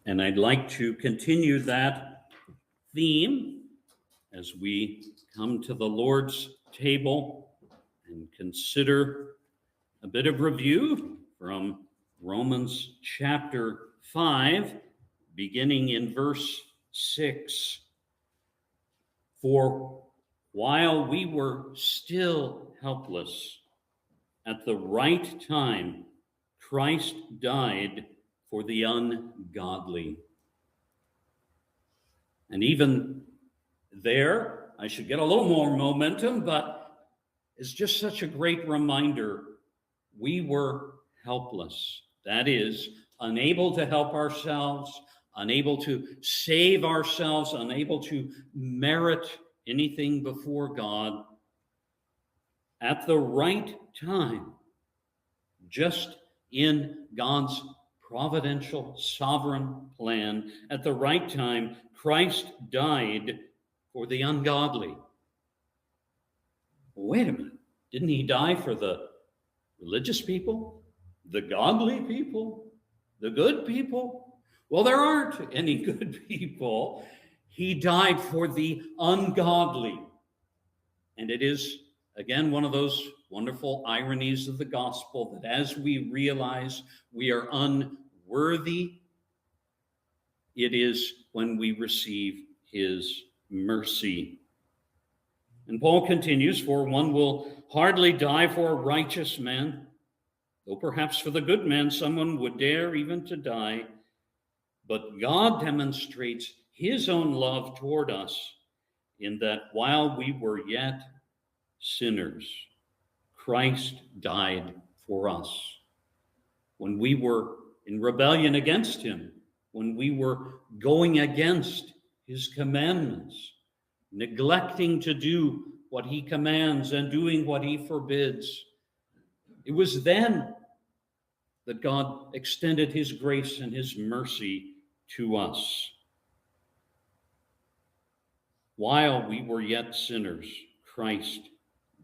And I'd like to continue that theme as we come to the Lord's table and consider a bit of review from Romans chapter 5, beginning in verse 6. For while we were still helpless, at the right time, Christ died for the ungodly. And even there, I should get a little more momentum, but it's just such a great reminder. We were helpless. That is, unable to help ourselves, unable to save ourselves, unable to merit anything before God. At the right time, just in God's providential, sovereign plan, at the right time, Christ died for the ungodly. Wait a minute. Didn't he die for the religious people, the godly people, the good people? Well, there aren't any good people. He died for the ungodly. And it is, again, one of those wonderful ironies of the gospel that as we realize we are unworthy, it is when we receive his mercy. And Paul continues, for one will hardly die for a righteous man, though perhaps for the good man someone would dare even to die. But God demonstrates his own love toward us in that while we were yet sinners, Christ died for us. When we were in rebellion against him, when we were going against his commandments, neglecting to do what he commands and doing what he forbids, it was then that God extended his grace and his mercy to us. While we were yet sinners, Christ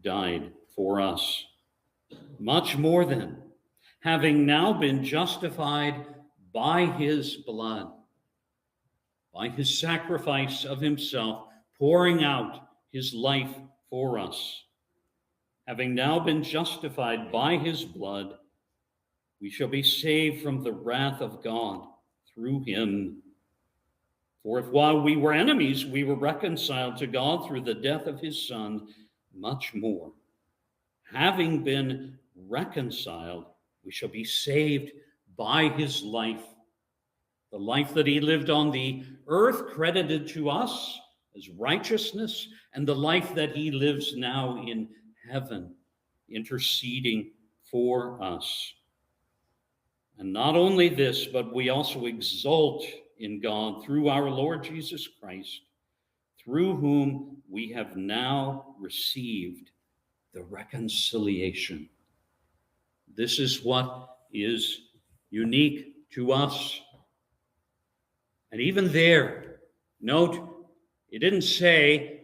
died for us. Much more then, having now been justified by his blood, by his sacrifice of himself, pouring out his life for us, having now been justified by his blood, we shall be saved from the wrath of God through him. For if while we were enemies, we were reconciled to God through the death of his Son, much more, having been reconciled, we shall be saved by his life. The life that he lived on the earth credited to us as righteousness, and the life that he lives now in heaven, interceding for us. And not only this, but we also exult in God through our Lord Jesus Christ, through whom we have now received the reconciliation. This is what is unique to us. And even there, note, it didn't say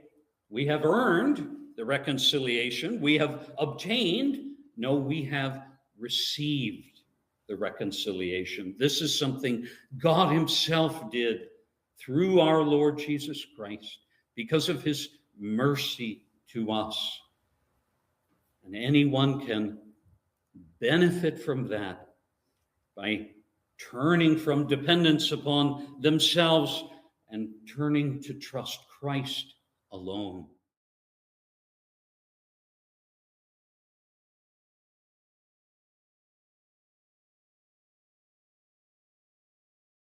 we have earned the reconciliation, we have obtained. No, we have received the reconciliation. This is something God himself did through our Lord Jesus Christ because of his mercy to us. And anyone can benefit from that by turning from dependence upon themselves and turning to trust Christ alone.